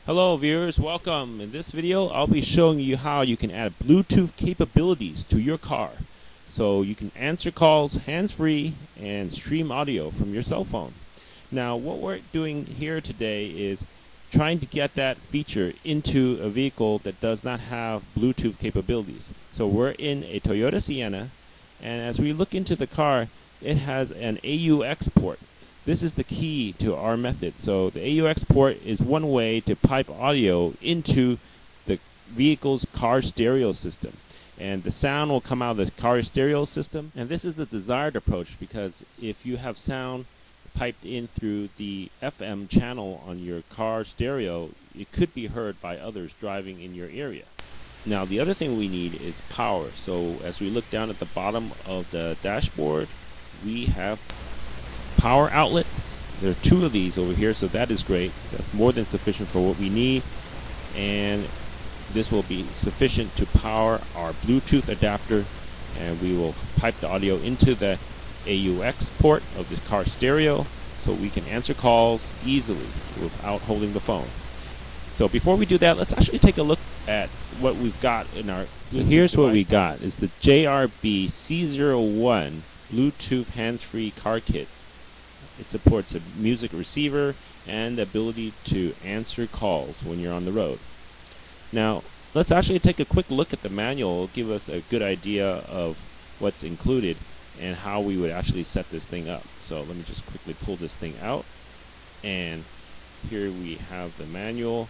Hello viewers, welcome. In this video I'll be showing you how you can add Bluetooth capabilities to your car so you can answer calls hands-free and stream audio from your cell phone. Now what we're doing here today is trying to get that feature into a vehicle that does not have Bluetooth capabilities. So we're in a Toyota Sienna, and as we look into the car, it has an AUX port. This is the key to our method. So the AUX port is one way to pipe audio into the vehicle's car stereo system. And the sound will come out of the car stereo system. And this is the desired approach, because if you have sound piped in through the FM channel on your car stereo, it could be heard by others driving in your area. Now the other thing we need is power. So as we look down at the bottom of the dashboard, we have power outlets. There are two of these over here, so that is great. That's more than sufficient for what we need, and this will be sufficient to power our Bluetooth adapter, and we will pipe the audio into the AUX port of the car stereo so we can answer calls easily without holding the phone. So before we do that, let's actually take a look at what we've got in our Bluetooth here's device. What we got is the JRB C01 Bluetooth hands-free car kit. It supports a music receiver and the ability to answer calls when you're on the road. Now, let's actually take a quick look at the manual. It'll give us a good idea of what's included and how we would actually set this thing up. So let me just quickly pull this thing out. And here we have the manual.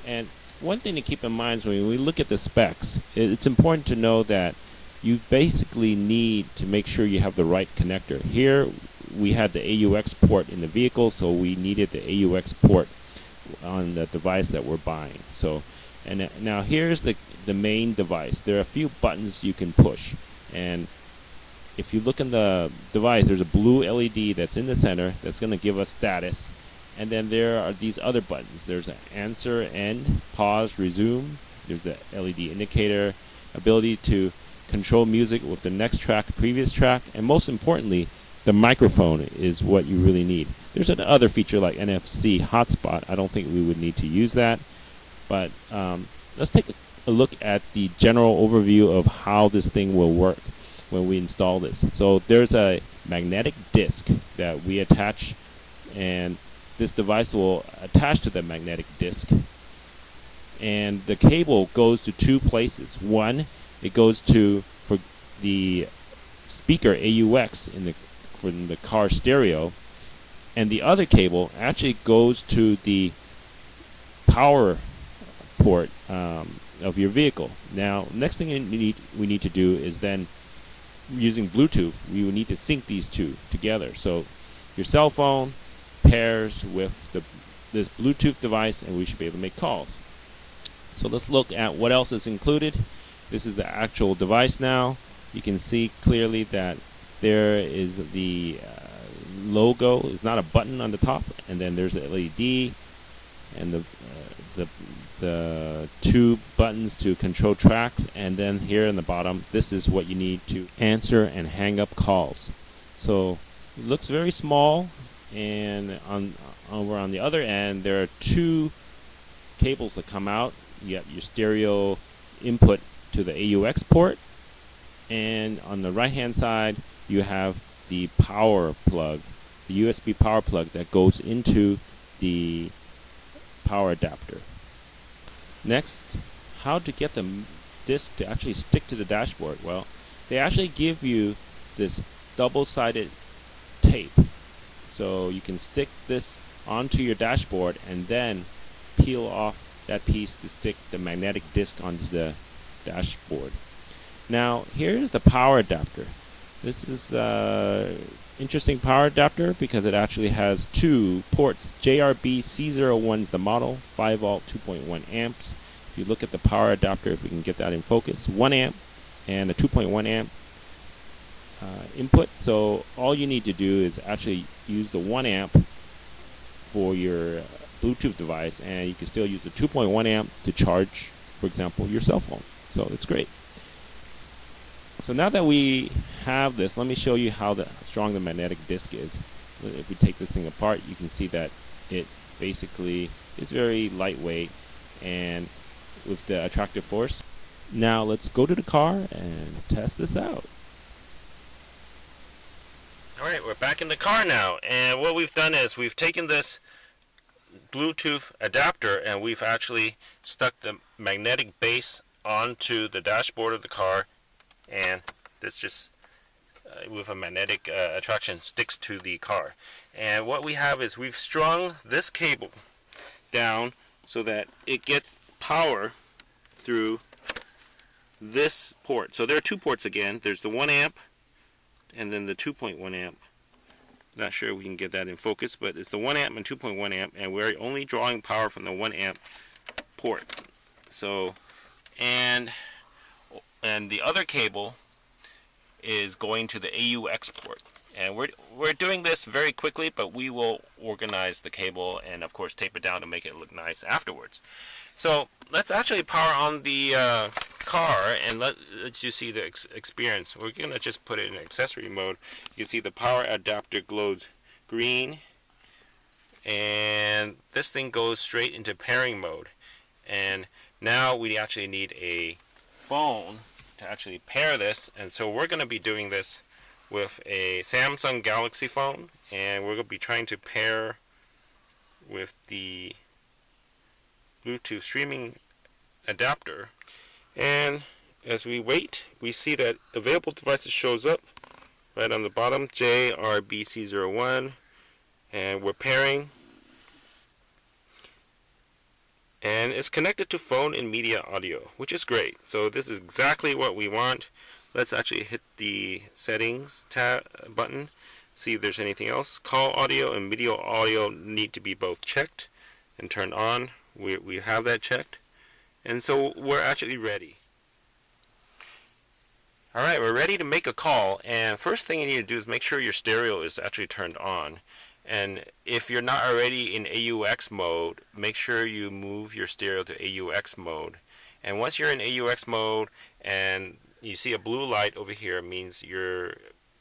And one thing to keep in mind is when we look at the specs, it's important to know that you basically need to make sure you have the right connector. Here, we had the AUX port in the vehicle, so we needed the AUX port on the device that we're buying. So, and now here's the main device. There are a few buttons you can push, and if you look in the device, there's a blue LED that's in the center that's going to give us status, and then there are these other buttons. There's an answer, end, pause, resume. There's the LED indicator, ability to control music with the next track, previous track, and most importantly, the microphone is what you really need. There's another feature like NFC hotspot. I don't think we would need to use that. But let's take a look at the general overview of how this thing will work when we install this. So there's a magnetic disc that we attach, and this device will attach to the magnetic disc. And the cable goes to two places. One, it goes to for the speaker AUX from the car stereo, and the other cable actually goes to the power port of your vehicle. Now, next thing we need to do is then, using Bluetooth, we will need to sync these two together. So your cell phone pairs with this Bluetooth device, and we should be able to make calls. So let's look at what else is included. This is the actual device now. You can see clearly that there is the logo. It's not a button on the top, and then there's the LED and the two buttons to control tracks, and then here in the bottom, this is what you need to answer and hang up calls. So it looks very small, and over on the other end, there are two cables that come out. You have your stereo input to the AUX port, and on the right hand side you have the power plug, the USB power plug that goes into the power adapter. Next, how to get the disc to actually stick to the dashboard. Well, they actually give you this double-sided tape, so you can stick this onto your dashboard and then peel off that piece to stick the magnetic disc onto the dashboard. Now here's the power adapter. This is interesting power adapter because it actually has two ports. JRB C01 is the model, 5 volt 2.1 amps. If you look at the power adapter, if we can get that in focus, 1 amp and a 2.1 amp input. So all you need to do is actually use the 1 amp for your Bluetooth device, and you can still use the 2.1 amp to charge, for example, your cell phone. So it's great. So now that we have this, let me show you how strong the magnetic disc is. If we take this thing apart, you can see that it basically It's very lightweight and with the attractive force. Now let's go to the car and test this out. Alright, we're back in the car now, and what we've done is we've taken this Bluetooth adapter and we've actually stuck the magnetic base onto the dashboard of the car, and this just with a magnetic attraction sticks to the car. And what we have is we've strung this cable down so that it gets power through this port. So there are two ports again. There's the 1 amp and then the 2.1 amp. Not sure we can get that in focus, but it's the 1 amp and 2.1 amp, and we're only drawing power from the 1 amp port. So, and the other cable is going to the AUX port. And we're doing this very quickly, but we will organize the cable and of course tape it down to make it look nice afterwards. So let's actually power on the car and let you see the experience. We're gonna just put it in accessory mode. You can see the power adapter glows green, and this thing goes straight into pairing mode. And now we actually need a phone to actually pair this, and so we're going to be doing this with a Samsung Galaxy phone, and we're going to be trying to pair with the Bluetooth streaming adapter. And as we wait, we see that available devices shows up right on the bottom, JRBC01, and we're pairing, and it's connected to phone and media audio, which is great. So this is exactly what we want. Let's actually hit the settings tab button, see if there's anything else. Call audio and video audio need to be both checked and turned on. We have that checked, and so we're actually ready. Alright, we're ready to make a call, and first thing you need to do is make sure your stereo is actually turned on. And if you're not already in AUX mode, make sure you move your stereo to AUX mode. And once you're in AUX mode and you see a blue light over here, it means you're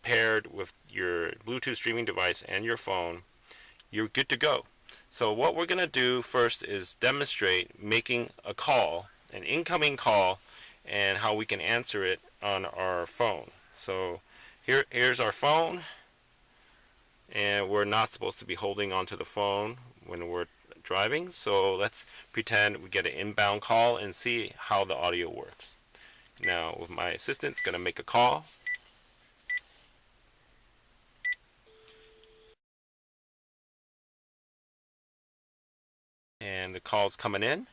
paired with your Bluetooth streaming device and your phone. You're good to go. So what we're going to do first is demonstrate making a call, an incoming call, and how we can answer it on our phone. So here's our phone, and we're not supposed to be holding onto the phone when we're driving, so let's pretend we get an inbound call and see how the audio works. Now with my assistant, it's going to make a call. And the call's coming in.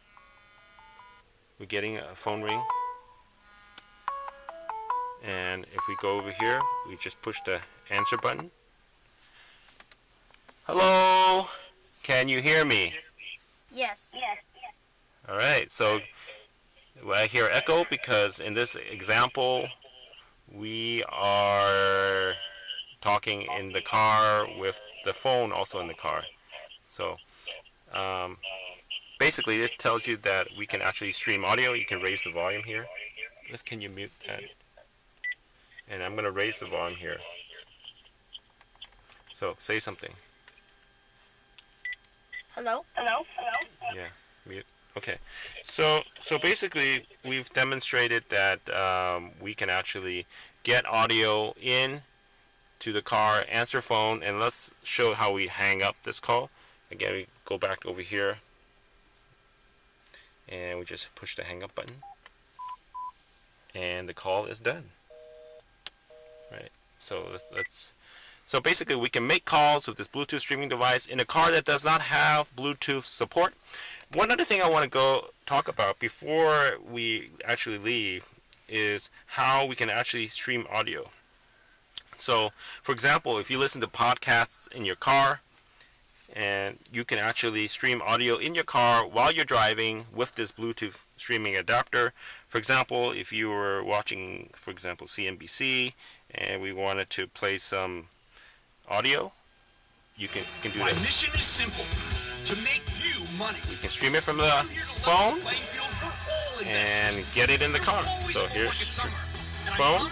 We're getting a phone ring. And if we go over here, we just push the answer button. Hello? Can you hear me? Yes. Alright, so I hear echo because in this example we are talking in the car with the phone also in the car. So basically it tells you that we can actually stream audio. You can raise the volume here. Can you mute that? And I'm going to raise the volume here. So say something. Hello? Yeah, mute. Okay. So basically we've demonstrated that we can actually get audio in to the car, answer phone, and let's show how we hang up this call. Again, we go back over here and we just push the hang up button and the call is done. Right. So basically we can make calls with this Bluetooth streaming device in a car that does not have Bluetooth support. One other thing I want to go talk about before we actually leave is how we can actually stream audio. So for example, if you listen to podcasts in your car, and you can actually stream audio in your car while you're driving with this Bluetooth streaming adapter. For example, if you were watching, for example, CNBC, and we wanted to play some audio, you can do My this. mission is simple: to make you money. You can stream it from the phone and get it in the car. So here's phone,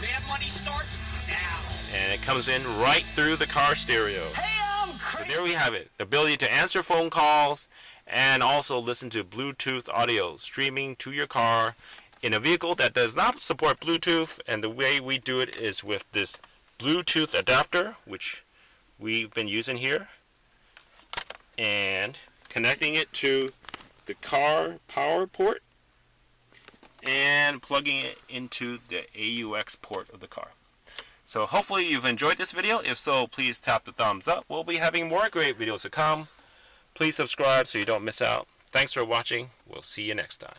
Man, money starts now. and it comes in right through the car stereo. Hey, I'm So there we have it. The ability to answer phone calls and also listen to Bluetooth audio streaming to your car in a vehicle that does not support Bluetooth. And the way we do it is with this Bluetooth adapter, which we've been using here, and connecting it to the car power port and plugging it into the AUX port of the car. So hopefully you've enjoyed this video. If so, please tap the thumbs up. We'll be having more great videos to come. Please subscribe so you don't miss out. Thanks for watching. We'll see you next time.